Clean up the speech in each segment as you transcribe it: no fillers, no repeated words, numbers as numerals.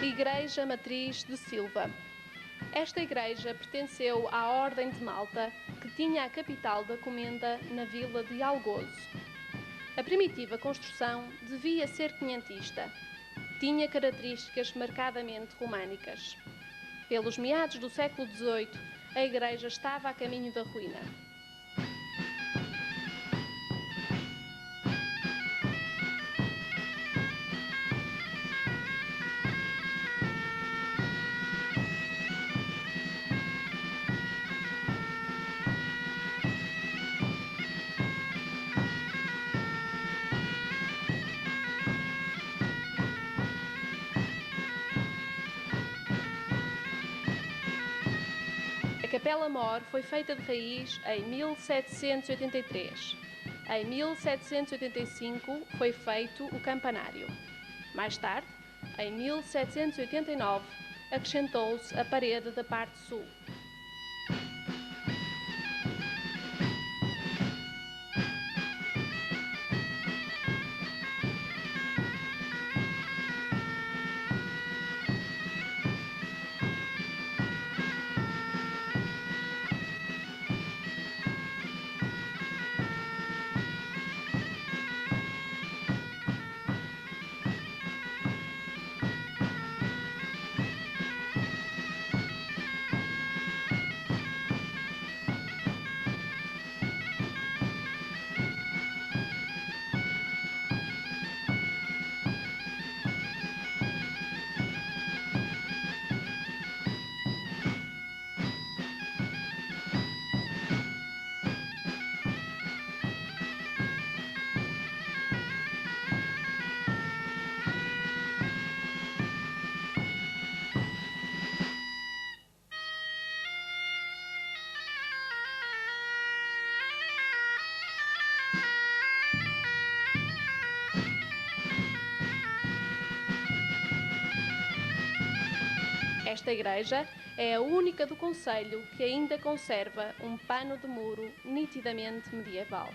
Igreja Matriz de Silva. Esta igreja pertenceu à Ordem de Malta, que tinha a capital da Comenda na vila de Algozo. A primitiva construção devia ser quinhentista. Tinha características marcadamente românicas. Pelos meados do século XVIII, a igreja estava a caminho da ruína. A Capela Mor foi feita de raiz em 1783. Em 1785 foi feito o campanário. Mais tarde, em 1789, acrescentou-se a parede da parte sul. Esta igreja é a única do concelho que ainda conserva um pano de muro nitidamente medieval.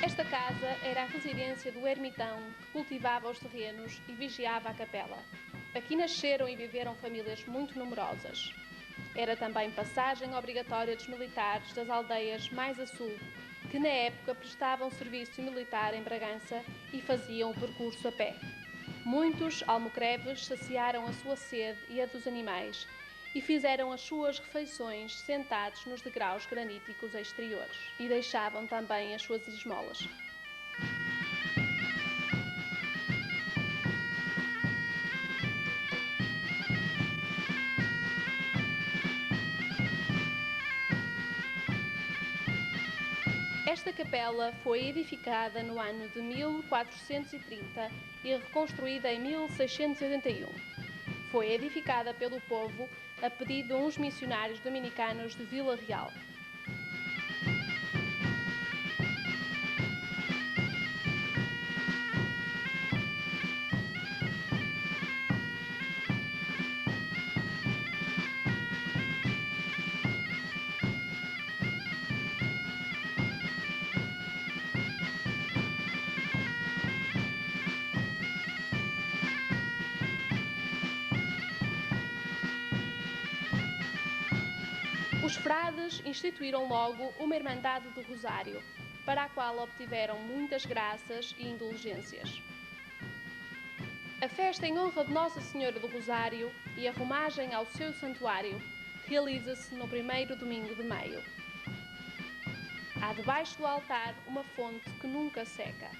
Esta casa era a residência do ermitão que cultivava os terrenos e vigiava a capela. Aqui nasceram e viveram famílias muito numerosas. Era também passagem obrigatória dos militares das aldeias mais a sul, que na época prestavam serviço militar em Bragança e faziam o percurso a pé. Muitos almocreves saciaram a sua sede e a dos animais e fizeram as suas refeições sentados nos degraus graníticos exteriores e deixavam também as suas esmolas. Esta capela foi edificada no ano de 1430 e reconstruída em 1681. Foi edificada pelo povo a pedido de uns missionários dominicanos de Vila Real. Os frades instituíram logo uma Irmandade do Rosário, para a qual obtiveram muitas graças e indulgências. A festa em honra de Nossa Senhora do Rosário e a romagem ao seu santuário realiza-se no primeiro domingo de maio. Há debaixo do altar uma fonte que nunca seca.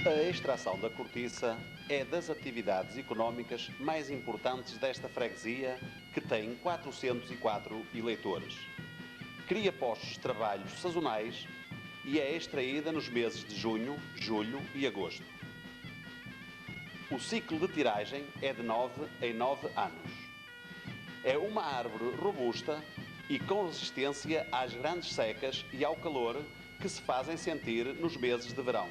A extração da cortiça é das atividades económicas mais importantes desta freguesia, que tem 404 eleitores. Cria postos de trabalho sazonais e é extraída nos meses de junho, julho e agosto. O ciclo de tiragem é de 9 em 9 anos. É uma árvore robusta e com resistência às grandes secas e ao calor que se fazem sentir nos meses de verão.